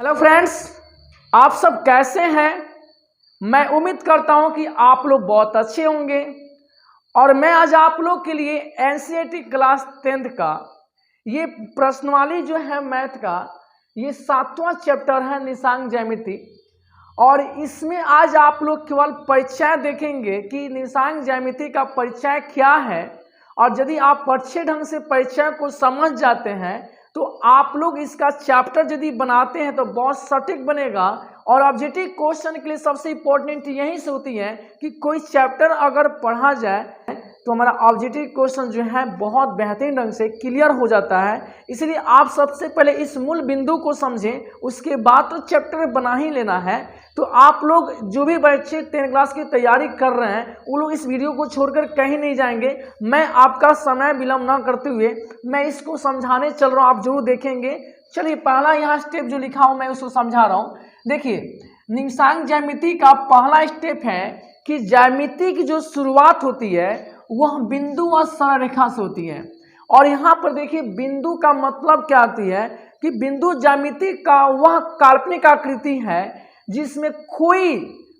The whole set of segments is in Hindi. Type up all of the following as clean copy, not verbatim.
हेलो फ्रेंड्स, आप सब कैसे हैं। मैं उम्मीद करता हूं कि आप लोग बहुत अच्छे होंगे। और मैं आज आप लोग के लिए एनसीईआरटी क्लास 10th का ये प्रश्नावली जो है मैथ का, ये 7वां चैप्टर है निशांक ज्यामिति। और इसमें आज आप लोग केवल परिचय देखेंगे कि निशांक ज्यामिति का परिचय क्या है। और यदि आप अच्छे ढंग से परिचय को समझ जाते हैं तो आप लोग इसका चैप्टर यदि बनाते हैं तो बहुत सटीक बनेगा। और ऑब्जेक्टिव क्वेश्चन के लिए सबसे इंपॉर्टेंट यही से होती है कि कोई चैप्टर अगर पढ़ा जाए तो हमारा ऑब्जेक्टिव क्वेश्चन जो है बहुत बेहतरीन ढंग से क्लियर हो जाता है। इसलिए आप सबसे पहले इस मूल बिंदु को समझें, उसके बाद तो चैप्टर बना ही लेना है। तो आप लोग जो भी बच्चे 10th क्लास की तैयारी कर रहे हैं वो लोग इस वीडियो को छोड़कर कहीं नहीं जाएंगे। मैं आपका समय विलंब ना करते हुए मैं इसको समझाने चल रहा हूँ, आप जरूर देखेंगे। चलिए, पहला यहाँ स्टेप जो लिखा हूँ मैं उसको समझा रहा हूँ। देखिए, निशांक ज्यामिति का पहला स्टेप है कि ज्यामिति की जो शुरुआत होती है वह बिंदु और सरल रेखा से होती है। और यहाँ पर देखिए, बिंदु का मतलब क्या आती है कि बिंदु ज्यामिति का वह काल्पनिक आकृति है जिसमें कोई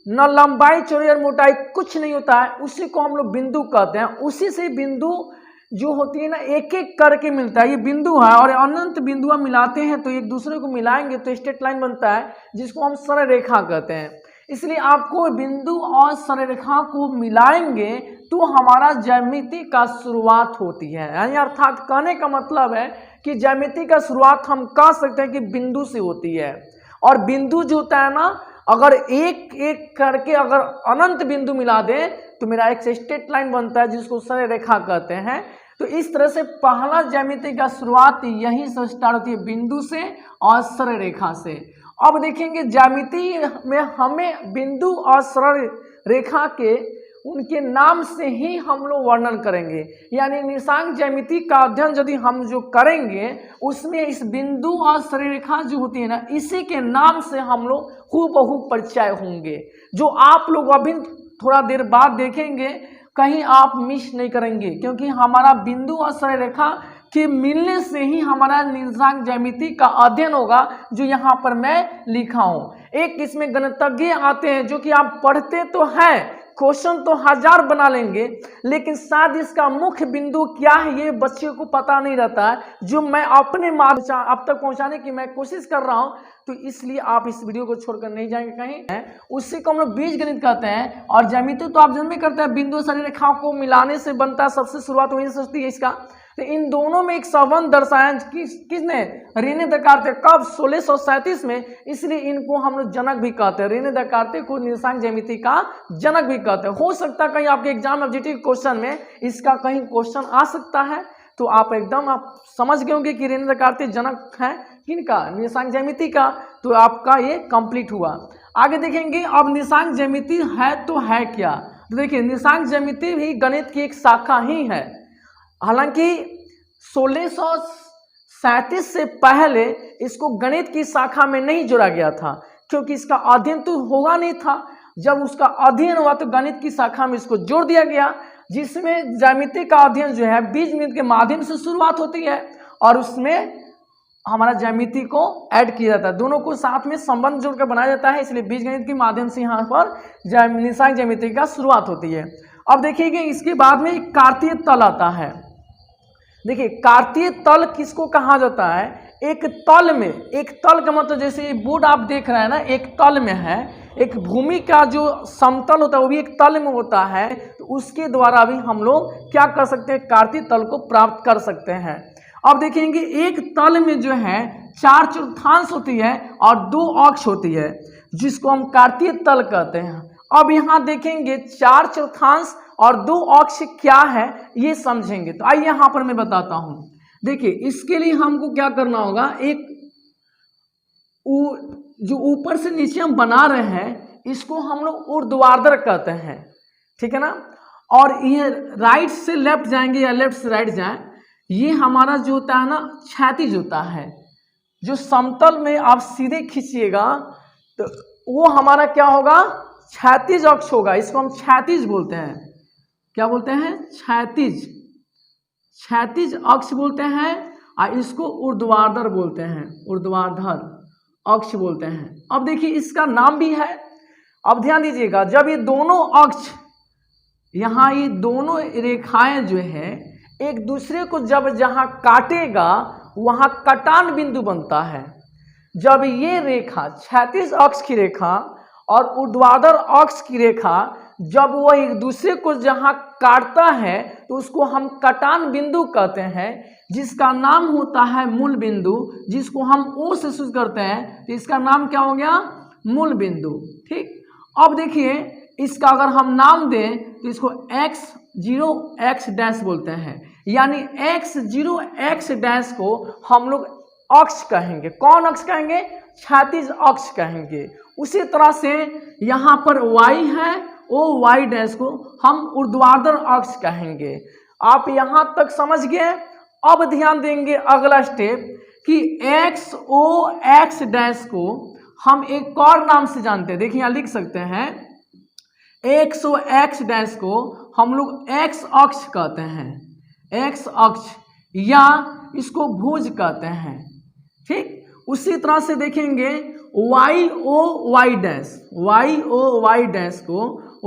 न लंबाई चौड़ाई और मोटाई कुछ नहीं होता है, उसी को हम लोग बिंदु कहते हैं। उसी से बिंदु जो होती है ना, एक एक करके मिलता है। ये बिंदु है और अनंत बिंदुआ मिलाते हैं तो एक दूसरे को मिलाएंगे तो स्ट्रेट लाइन बनता है जिसको हम सरल रेखा कहते हैं। इसलिए आपको बिंदु और सरल रेखा को मिलाएंगे तो हमारा ज्यामिति का शुरुआत होती है। यानी अर्थात कहने का मतलब है कि ज्यामिति का शुरुआत हम कह सकते हैं कि बिंदु से होती है। और बिंदु जो होता है ना, अगर एक एक करके अगर अनंत बिंदु मिला दे तो मेरा एक स्ट्रेट लाइन बनता है जिसको सरल रेखा कहते हैं। तो इस तरह से पहला ज्यामिति का शुरुआत यहीं से स्टार्ट होती है, बिंदु से और सरल रेखा से। अब देखेंगे ज्यामिति में हमें बिंदु और सरल रेखा के उनके नाम से ही हम लोग वर्णन करेंगे। यानी निशांक ज्यामिति का अध्ययन यदि हम जो करेंगे उसमें इस बिंदु और सरल रेखा जो होती है ना, इसी के नाम से हम लोग हूबहू परिचय होंगे, जो आप लोग अभी थोड़ा देर बाद देखेंगे। कहीं आप मिस नहीं करेंगे क्योंकि हमारा बिंदु और सरल रेखा के मिलने से ही हमारा निशांक ज्यामिति का अध्ययन होगा, जो यहाँ पर मैं लिखा हूँ। एक इसमें गणितज्ञ आते हैं जो कि आप पढ़ते तो हैं, क्वेश्चन तो 1000 बना लेंगे, लेकिन शायद इसका मुख्य बिंदु क्या है ये बच्चे को पता नहीं रहता है, जो मैं अपने माध्यम अब तक पहुंचाने की मैं कोशिश कर रहा हूं। तो इसलिए आप इस वीडियो को छोड़कर नहीं जाएंगे कहीं। उसी को हम लोग बीज गणित कहते हैं। और ज्यामिति तो आप जन्म में करते हैं, बिंदु सरल रेखाओं को मिलाने से बनता है, सबसे शुरुआत वहीं से होती है इसका। तो इन दोनों में एक संबंध दर्शाया किसने, रेने देकार्ते, कब 1637 में। इसलिए इनको हम लोग जनक भी कहते हैं, रेने देकार्ते को निशांक ज्यामिति का जनक भी कहते हैं। हो सकता है कहीं आपके एग्जाम ऑब्जेक्टिव क्वेश्चन में इसका कहीं क्वेश्चन आ सकता है, तो आप एकदम आप समझ गए होंगे कि रेने देकार्ते जनक है किनका, निशांक ज्यामिति का। तो आपका ये कंप्लीट हुआ। आगे देखेंगे अब निशांक ज्यामिति है तो है क्या। तो देखिए, निशांक ज्यामिति भी गणित की एक शाखा ही है। हालांकि 1637 से पहले इसको गणित की शाखा में नहीं जोड़ा गया था, क्योंकि इसका अध्ययन तो होगा नहीं था। जब उसका अध्ययन हुआ तो गणित की शाखा में इसको जोड़ दिया गया, जिसमें ज्यामिति का अध्ययन जो है बीजगणित के माध्यम से शुरुआत होती है और उसमें हमारा ज्यामिति को ऐड किया जाता है। दोनों को साथ में संबंध जोड़कर बनाया जाता है, इसलिए बीजगणित के माध्यम से यहाँ पर निशांक ज्यामिति का शुरुआत होती है। अब देखिए, इसके बाद में एक कार्तीय तल आता है। देखिए, कार्तीय तल किसको कहा जाता है, एक तल में, एक तल का मतलब जैसे बोर्ड आप देख रहे हैं ना, एक तल में है, एक भूमि का जो समतल होता है वो भी एक तल में होता है। तो उसके द्वारा भी हम लोग क्या कर सकते हैं, कार्तीय तल को प्राप्त कर सकते हैं। अब देखेंगे, एक तल में जो है 4 चतुर्थांश होती है और 2 अक्ष होती है, जिसको हम कार्तीय तल कहते हैं। अब यहाँ देखेंगे 4 चतुर्थांश और 2 अक्ष क्या है ये समझेंगे। तो आइए यहाँ पर मैं बताता हूँ। देखिए, इसके लिए हमको क्या करना होगा, एक जो ऊपर से नीचे हम बना रहे हैं इसको हम लोग ऊर्ध्वाधर कहते हैं, ठीक है ना। और ये राइट से लेफ्ट जाएंगे या लेफ्ट से राइट जाए, ये हमारा जो होता है ना क्षैतिज होता है। जो समतल में आप सीधे खींचिएगा तो वो हमारा क्या होगा, क्षैतिज अक्ष होगा। इसको हम क्षैतिज बोलते हैं। क्या बोलते हैं, क्षैतिज, क्षैतिज अक्ष बोलते हैं। और इसको ऊर्ध्वाधर बोलते हैं, ऊर्ध्वाधर। अक्ष बोलते हैं। अब देखिए इसका नाम भी है। अब ध्यान दीजिएगा, जब ये दोनों अक्ष, यहाँ ये दोनों रेखाएं जो है एक दूसरे को जब जहाँ काटेगा वहाँ कटान बिंदु बनता है। जब ये रेखा क्षैतिज अक्ष की रेखा और ऊर्ध्वाधर अक्ष की रेखा जब वह एक दूसरे को जहाँ काटता है तो उसको हम कटान बिंदु कहते हैं, जिसका नाम होता है मूल बिंदु, जिसको हम ओ से शुरू करते हैं, तो इसका नाम क्या हो गया? मूल बिंदु। ठीक, अब देखिए इसका अगर हम नाम दें तो इसको x0 x डैश बोलते हैं, यानी x0 x डैश को हम लोग अक्ष कहेंगे। कौन अक्ष कहेंगे? क्षैतिज अक्ष कहेंगे। उसी तरह से यहाँ पर y है, ओ y डैश को हम ऊर्ध्वाधर अक्ष कहेंगे। आप यहाँ तक समझ गए। अब ध्यान देंगे अगला स्टेप कि x o x डैश को हम एक और नाम से जानते हैं। देखिए यहाँ लिख सकते हैं x o x डैश को हम लोग x अक्ष कहते हैं, x अक्ष, या इसको भुज कहते हैं। ठीक, उसी तरह से देखेंगे y o y dash, y o y dash को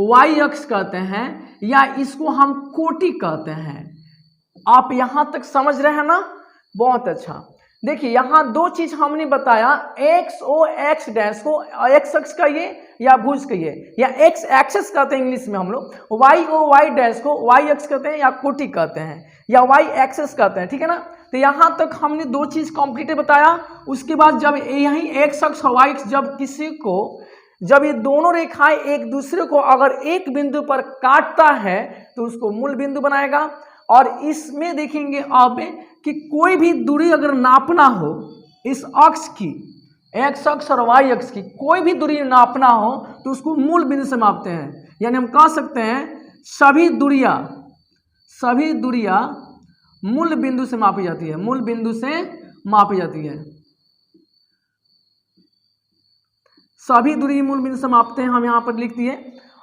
y अक्ष कहते हैं, या इसको हम कोटि कहते हैं। आप यहाँ तक समझ रहे हैं ना? बहुत अच्छा। देखिए यहाँ दो चीज हमने बताया, एक्स ओ एक्स डैश को एक्स अक्ष कहिए या भुज कहिए, या एक्स एक्सेस कहते हैं इंग्लिश में हम लोग, वाई ओ वाई डैश को वाई अक्ष कहते हैं या कोटि कहते हैं या वाई एक्सेस कहते हैं। ठीक है ना? तो यहाँ तक हमने दो चीज कंप्लीट बताया। उसके बाद जब यही एक्स अक्ष और वाई अक्ष जब किसी को, जब ये दोनों रेखाएं एक दूसरे को अगर एक बिंदु पर काटता है तो उसको मूल बिंदु बनाएगा। और इसमें देखेंगे अब कि कोई भी दूरी अगर नापना हो इस अक्ष की, एक्स अक्ष और वाई अक्ष की कोई भी दूरी नापना हो तो उसको मूल बिंदु से मापते हैं। यानी हम कह सकते हैं सभी दूरियां मूल बिंदु से मापी जाती है, मूल बिंदु से मापी जाती है। सभी दूरी मूल बिंदु से मापते हैं, हम यहाँ पर लिख दिए।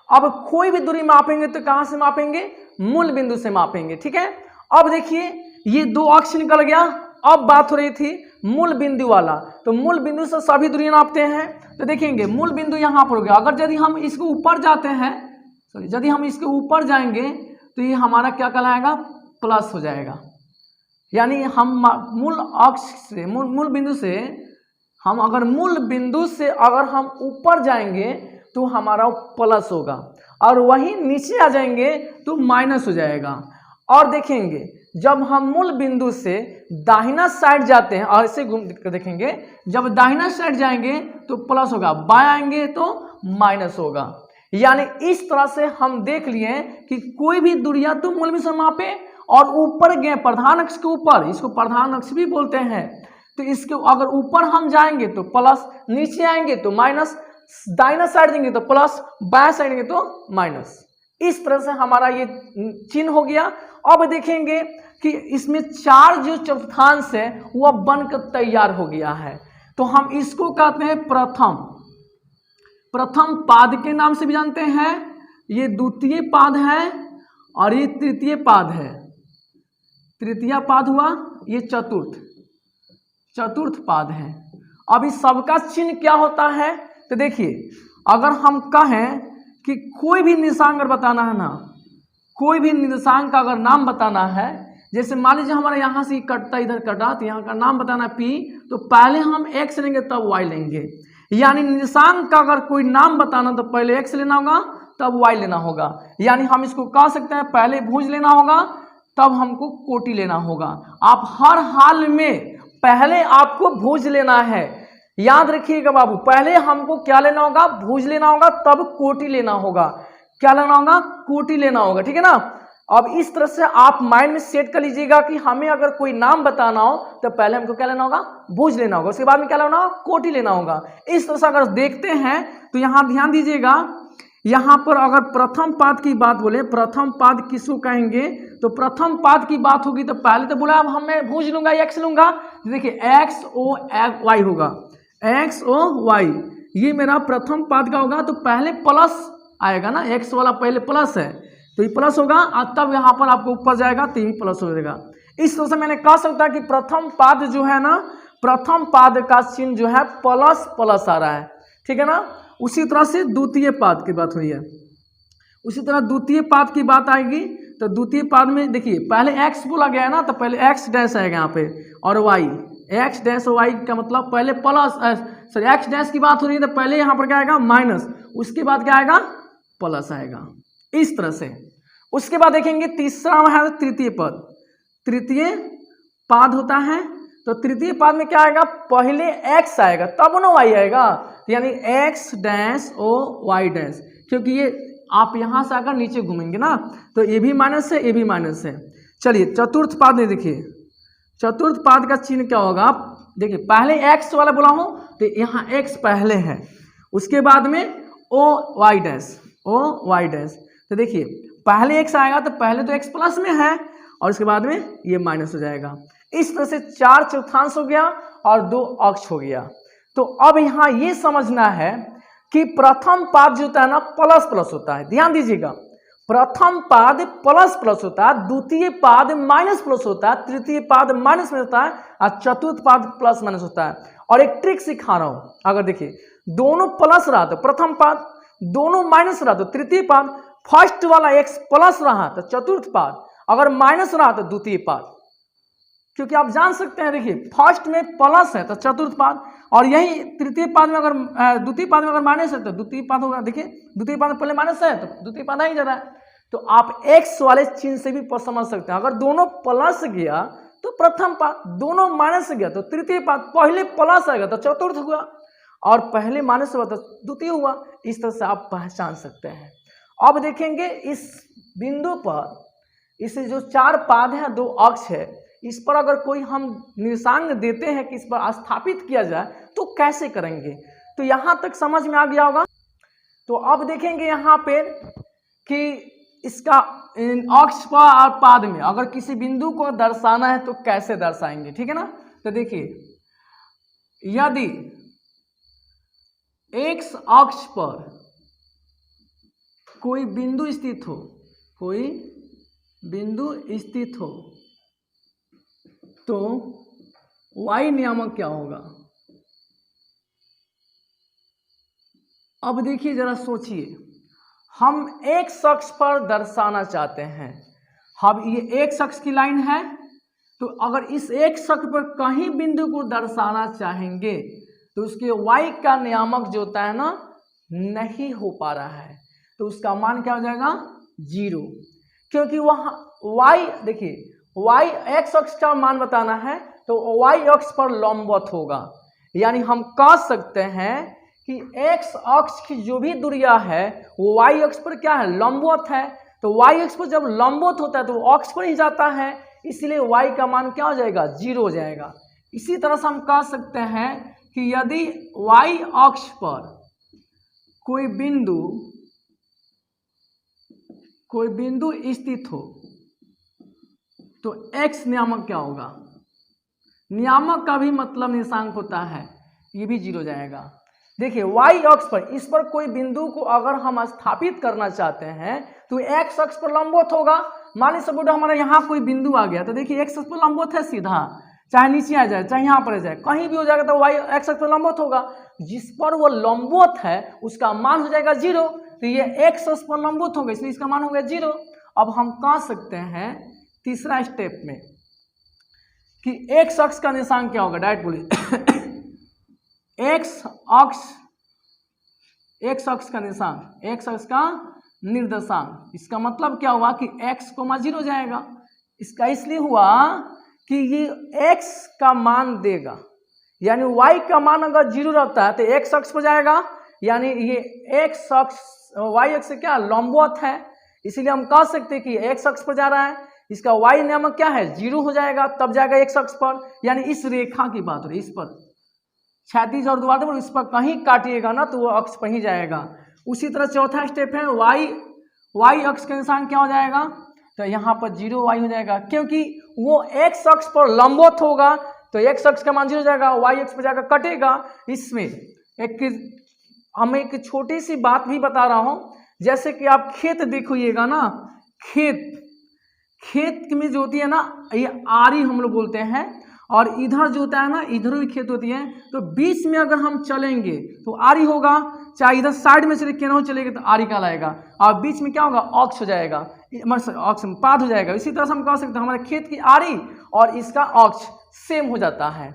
अब कोई भी दूरी मापेंगे तो कहाँ से मापेंगे? मूल बिंदु से मापेंगे। ठीक है, अब देखिए ये दो अक्ष निकल गया। अब बात हो रही थी मूल बिंदु वाला, तो मूल बिंदु से सभी दूरी नापते हैं। तो देखेंगे मूल बिंदु यहाँ पर हो गया। अगर यदि हम इसके ऊपर जाते हैं, यदि हम इसके ऊपर जाएंगे तो ये हमारा क्या कहलाएगा? प्लस हो जाएगा। यानी हम मूल अक्ष से, मूल बिंदु से हम अगर मूल बिंदु से अगर हम ऊपर जाएंगे तो हमारा प्लस होगा, और वहीं नीचे आ जाएंगे तो माइनस हो जाएगा। और देखेंगे जब हम मूल बिंदु से दाहिना साइड जाते हैं और ऐसे घूम कर देखेंगे, जब दाहिना साइड जाएंगे तो प्लस होगा, बाएं आएंगे तो माइनस होगा। यानी इस तरह से हम देख लिए कि कोई भी दूरियां तो मूल बिंदु से मापे, और ऊपर गए प्रधान अक्ष के ऊपर, इसको प्रधान अक्ष भी बोलते हैं, तो इसके अगर ऊपर हम जाएंगे तो प्लस, नीचे आएंगे तो माइनस, दाहिना साइड देंगे तो प्लस, बाएं साइड देंगे तो माइनस। इस तरह से हमारा ये चिन्ह हो गया। अब देखेंगे कि इसमें चार जो चतुर्थांश है वह बनकर तैयार हो गया है, तो हम इसको कहते हैं प्रथम पाद के नाम से भी जानते हैं। ये द्वितीय पाद है और ये तृतीय पाद है। तृतीय पाद हुआ, ये चतुर्थ पाद है। अब इस सबका चिन्ह क्या होता है? तो देखिए अगर हम कहें कि कोई भी निर्देशांक अगर बताना है ना, कोई भी निर्देशांक का अगर नाम बताना है, जैसे मान लीजिए हमारे यहाँ से कटता इधर कटा, तो यहाँ का नाम बताना P, तो पहले हम x लेंगे तब y लेंगे। यानी निर्देशांक का अगर कोई नाम बताना तो पहले x लेना होगा तब y लेना होगा। यानी हम इसको कह सकते हैं पहले भुज लेना होगा तब हमको कोटि लेना होगा। आप हर हाल में पहले आपको भुज लेना है, याद रखिएगा बाबू, पहले हमको क्या लेना होगा? भुज लेना होगा, तब कोटि लेना होगा। क्या लेना होगा? कोटि लेना होगा। ठीक है ना? अब इस तरह से आप माइंड में सेट कर लीजिएगा कि हमें अगर कोई नाम बताना हो तो पहले हमको क्या लेना होगा? भुज लेना होगा, उसके बाद में क्या लेना होगा? कोटि लेना होगा। इस तरह से अगर देखते हैं तो यहाँ ध्यान दीजिएगा, यहाँ पर अगर प्रथम पाद की बात बोले, प्रथम पाद किसको कहेंगे? तो प्रथम पाद की बात होगी तो पहले तो बोला अब मैं भुज लूंगा, एक्स लूंगा। देखिए एक्स ओ वाई होगा, एक्स ओ वाई, ये मेरा प्रथम पाद का होगा। तो पहले प्लस आएगा ना, एक्स वाला पहले प्लस है तो ये प्लस होगा, और तब यहाँ पर आपको ऊपर जाएगा तो ये प्लस हो जाएगा। इस तरह से मैंने कह सकता कि प्रथम पाद जो है ना, प्रथम पाद का चिन्ह जो है प्लस प्लस आ रहा है, ठीक है ना। उसी तरह से द्वितीय पाद की बात हुई है, उसी तरह द्वितीय पाद की बात आएगी तो द्वितीय पाद में देखिए पहले x बोला गया है ना, तो पहले x डैश आएगा यहाँ पे और y, x डैश और y का मतलब पहले प्लस, सॉरी x डैश की बात हो रही है तो पहले यहाँ पर क्या आएगा माइनस, उसके बाद क्या आएगा प्लस आएगा, इस तरह से। उसके बाद देखेंगे तीसरा है तृतीय पद। तृतीय पाद होता है तो तृतीय पाद में क्या आएगा, पहले x आएगा तब ना y आएगा, यानी x dash O y dash, क्योंकि ये आप यहाँ से आकर नीचे घूमेंगे ना तो ये भी माइनस है, ये भी माइनस है। चलिए चतुर्थ पाद में देखिए, चतुर्थ पाद का चिन्ह क्या होगा, आप देखिए पहले x वाला बोला हूँ तो यहाँ x पहले है, उसके बाद में O Y dash, O Y dash, तो देखिए पहले x आएगा तो पहले तो x प्लस में है और उसके बाद में ये माइनस हो जाएगा। इस तरह से 4 चौथांश हो गया और 2 अक्ष हो गया। तो अब यहाँ ये समझना है कि प्रथम पाद जो होता है ना प्लस प्लस होता है, ध्यान दीजिएगा, प्रथम पाद प्लस प्लस होता है, द्वितीय पाद माइनस प्लस होता है, तृतीय पाद माइनस में होता है और चतुर्थ पाद प्लस माइनस होता है। और एक ट्रिक सिखा रहा हूं, अगर देखिए दोनों प्लस रहा तो प्रथम पाद, दोनों माइनस रहा तो तृतीय पाद, फर्स्ट वाला x प्लस रहा तो चतुर्थ पाद, अगर माइनस रहा तो द्वितीय पाद, क्योंकि आप जान सकते हैं देखिए फर्स्ट में प्लस है तो चतुर्थ पाद, और यही तृतीय पाद में अगर द्वितीय पाद में अगर माइनस है तो द्वितीय पाद होगा। देखिए द्वितीय पाद में पहले माइनस है तो द्वितीय पाद आ ही जा रहा है, तो आप x वाले चिन्ह से भी समझ सकते हैं, अगर दोनों प्लस गया तो प्रथम पाद, दोनों माइनस गया तो तृतीय पाद, पहले प्लस आएगा तो चतुर्थ हुआ और पहले माइनस हुआ तो द्वितीय हुआ। इस तरह से आप पहचान सकते हैं। अब देखेंगे इस बिंदु पर, इसे जो 4 पाद है 2 अक्ष है, इस पर अगर कोई हम निर्देशांक देते हैं कि इस पर स्थापित किया जाए तो कैसे करेंगे, तो यहाँ तक समझ में आ गया होगा। तो अब देखेंगे यहाँ पे कि इसका अक्ष पर और पाद में अगर किसी बिंदु को दर्शाना है तो कैसे दर्शाएंगे, ठीक है ना। तो देखिए यदि x अक्ष पर कोई बिंदु स्थित हो, कोई बिंदु स्थित हो तो y नियामक क्या होगा। अब देखिए जरा सोचिए, हम x अक्ष पर दर्शाना चाहते हैं, अब ये x अक्ष की लाइन है तो अगर इस x अक्ष पर कहीं बिंदु को दर्शाना चाहेंगे तो उसके y का नियामक जो होता है ना नहीं हो पा रहा है, तो उसका मान क्या हो जाएगा 0, क्योंकि वहां y देखिए y x अक्ष का मान बताना है तो y अक्ष पर लंबवत होगा, यानी हम कह सकते हैं कि x अक्ष की जो भी दूरिया है वो y अक्ष पर क्या है लंबवत है, तो y अक्ष पर जब लंबवत होता है तो वो अक्ष पर ही जाता है, इसलिए y का मान क्या हो जाएगा 0 हो जाएगा। इसी तरह से हम कह सकते हैं कि यदि y अक्ष पर कोई बिंदु स्थित हो तो x नियामक क्या होगा, नियामक का भी मतलब निर्देशांक होता है, ये भी 0 जाएगा। देखिए y अक्ष पर, इस पर कोई बिंदु को अगर हम स्थापित करना चाहते हैं तो x अक्ष पर लंबवत होगा। मान लीजिए सपोज हमारा यहाँ कोई बिंदु आ गया तो देखिए x अक्ष पर लंबवत है सीधा, चाहे नीचे आ जाए चाहे यहाँ पर आ जाए कहीं भी हो जाएगा तो y x अक्ष पर लंबवत होगा, जिस पर वो लंबवत है उसका मान हो जाएगा 0, तो ये x अक्ष पर लंबवत होगा इसलिए इसका मान हो गया 0। अब हम कह सकते हैं तीसरा स्टेप में कि x अक्ष का निशान क्या होगा, डायरेक्ट बोलिए x अक्ष का निशान, x अक्ष का निर्देशांक, इसका मतलब क्या हुआ कि x 0 जाएगा। इसका इसलिए हुआ कि ये x का मान देगा, यानी y का मान अगर 0 रहता है तो x अक्ष पर जाएगा, यानी ये x अक्ष y अक्ष से क्या लंबवत है, इसीलिए हम कह सकते हैं कि x अक्ष पर जा रहा है, इसका y नियामक क्या है 0 हो जाएगा, तब जाएगा x अक्ष पर, यानी इस रेखा की बात हो रही है, इस पर क्षैतिज और ऊर्ध्वाधर पर इस पर कहीं काटिएगा ना तो वो अक्ष पर ही जाएगा। उसी तरह चौथा स्टेप है y अक्ष का निशान क्या हो जाएगा, तो यहाँ पर 0 y हो जाएगा, क्योंकि वो x अक्ष पर लंबवत होगा तो x अक्ष का मान 0 हो जाएगा, y अक्ष पर जाकर कटेगा। इसमें हम एक छोटी सी बात भी बता रहा हूँ, जैसे कि आप खेत देखिएगा ना, खेत में जो होती है ना ये आरी हम लोग बोलते हैं, और इधर जो होता है ना, इधर भी खेत होती है, तो बीच में अगर हम चलेंगे तो आरी होगा, चाहे इधर साइड में चले केनहू चलेंगे तो आरी कहलाएगा, और बीच में क्या होगा, ऑक्स हो जाएगा, ऑक्स में पाद हो जाएगा। इसी तरह से हम कह सकते हैं हमारे खेत की आरी और इसका ऑक्स सेम हो जाता है।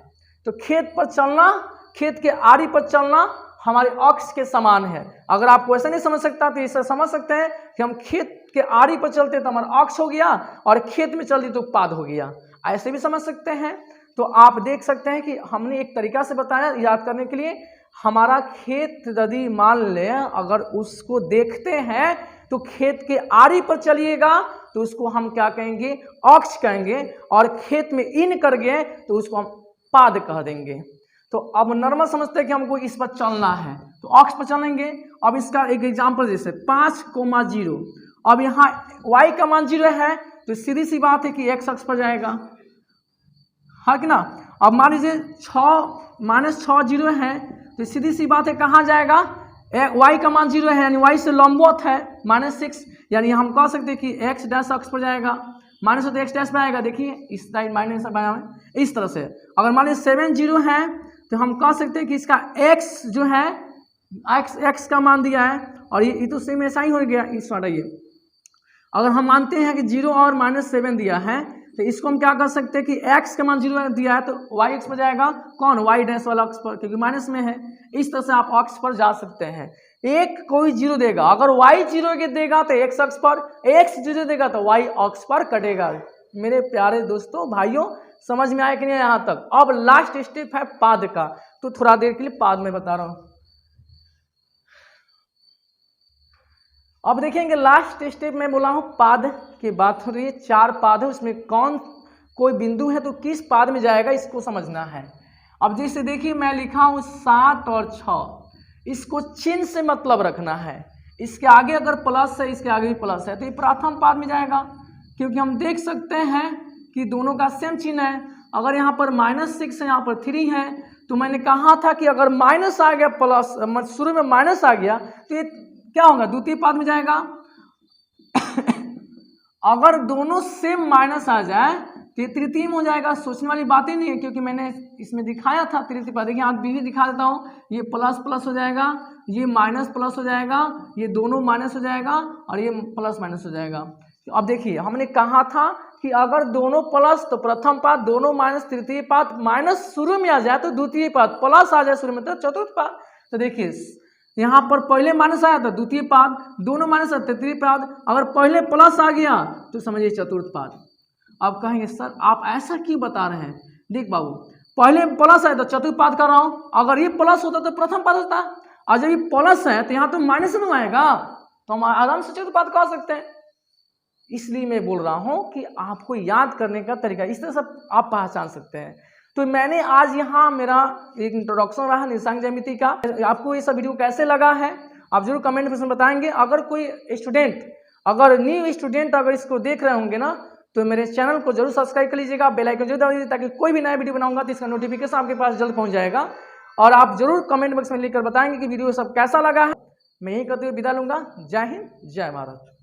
तो खेत पर चलना, खेत के आरी पर चलना हमारे ऑक्स के समान है। अगर आपको ऐसा नहीं समझ सकता तो इसे समझ सकते हैं कि हम खेत के आरी पर चलते तो हमारा ऑक्स हो गया और खेत में चलती तो पाद हो गया, ऐसे भी समझ सकते हैं। तो आप देख सकते हैं कि हमने एक तरीका से बताया याद करने के लिए। हमारा खेत यदि मान लें अगर उसको देखते हैं तो खेत के आरी पर चलिएगा तो उसको हम क्या कहेंगे, ऑक्स कहेंगे, और खेत में इन कर गए तो उसको हम पाद कह देंगे। तो अब नॉर्मल समझते हैं कि हमको इस पर चलना है तो ऑक्स पर चलेंगे। अब इसका एक एग्जांपल जैसे 5,0, अब यहाँ y का मान 0 है तो सीधी सी बात है कि x अक्ष पर जाएगा, है कि ना। अब मान लीजिए 6 0 है तो सीधी सी बात है कहाँ जाएगा, y का मान 0 है यानी y से लंबवत है -6, यानी हम कह सकते हैं कि x डैश अक्ष पर जाएगा, माइनस हो तो x डैश में आएगा, देखिए इस साइड माइनस बनाए इस तरह से। अगर मान लीजिए 7 0 है तो हम कह सकते हैं कि इसका x जो है x का मान दिया है और ये तो सेम ऐसा ही हो गया इस वाला। ये अगर हम मानते हैं कि 0 और -7 दिया है तो इसको हम क्या कर सकते हैं कि x का मान 0 दिया है तो y अक्ष पर जाएगा, कौन, y डैश वाला अक्ष पर, क्योंकि माइनस में है। इस तरह से आप अक्ष पर जा सकते हैं। एक कोई 0 देगा, अगर y 0 के देगा तो x अक्ष पर, x 0 देगा तो y अक्ष पर कटेगा। मेरे प्यारे दोस्तों भाइयों समझ में आया कि नहीं यहाँ तक। अब लास्ट स्टेप है पाद का, तो थोड़ा देर के लिए पाद में बता रहा हूं। अब देखेंगे लास्ट स्टेप में बोला हूं पाद की बात हो रही है, 4 पाद है, उसमें कौन कोई बिंदु है तो किस पाद में जाएगा इसको समझना है। अब जैसे देखिए मैं लिखा हूं 7 और 6, इसको चिन्ह से मतलब रखना है। इसके आगे अगर प्लस है, इसके आगे भी प्लस है तो ये प्रथम पाद में जाएगा, क्योंकि हम देख सकते हैं कि दोनों का सेम चिन्ह है। अगर यहाँ पर -6 है, यहाँ पर 3 है, तो मैंने कहा था कि अगर माइनस आ गया प्लस, शुरू में माइनस आ गया तो ये क्या होगा, द्वितीय पाद में जाएगा। अगर दोनों सेम माइनस आ जाए तो ये तृतीय में हो जाएगा। सोचने वाली बात ही नहीं है, क्योंकि मैंने इसमें दिखाया था तृतीय पाद। देखिए यहाँ भी दिखा देता हूँ, ये प्लस प्लस हो जाएगा, ये माइनस प्लस हो जाएगा, ये दोनों माइनस हो जाएगा और ये प्लस माइनस हो जाएगा। तो अब देखिए हमने कहा था कि अगर दोनों प्लस तो प्रथम पाद, दोनों माइनस तृतीय पाद, माइनस शुरू में आ जाए तो द्वितीय पाद, प्लस आ जाए शुरू में तो चतुर्थ पाद। तो देखिए यहाँ पर पहले माइनस आया था द्वितीय पाद, दोनों माइनस तृतीय पाद, अगर पहले प्लस आ गया तो समझिए चतुर्थ पाद। अब कहेंगे सर आप ऐसा क्यों बता रहे हैं। देख बाबू, पहले प्लस आया तो चतुर्थ पाद कर रहा हूँ, अगर ये प्लस होता तो प्रथम पाद होता, और जब ये प्लस है तो यहाँ तो माइनस में आएगा, तो हम आराम से चतुर्थ पाद कह सकते हैं। इसलिए मैं बोल रहा हूं कि आपको याद करने का तरीका इस तरह से आप पहचान सकते हैं। तो मैंने आज यहाँ मेरा एक इंट्रोडक्शन रहा निर्देशांक ज्यामिति का। आपको ये सब वीडियो कैसे लगा है आप जरूर कमेंट में बताएंगे। अगर कोई स्टूडेंट, अगर न्यू स्टूडेंट अगर इसको देख रहे होंगे ना तो मेरे चैनल को जरूर सब्सक्राइब कर लीजिएगा, बेल आइकन जरूर दबा दीजिए, ताकि कोई भी नया वीडियो बनाऊंगा तो इसका नोटिफिकेशन आपके पास जल्द पहुंच जाएगा। और आप जरूर कमेंट बॉक्स में लिखकर बताएंगे कि वीडियो सब कैसा लगा है। मैं यही कहते हुए विदा लूंगा। जय हिंद, जय भारत।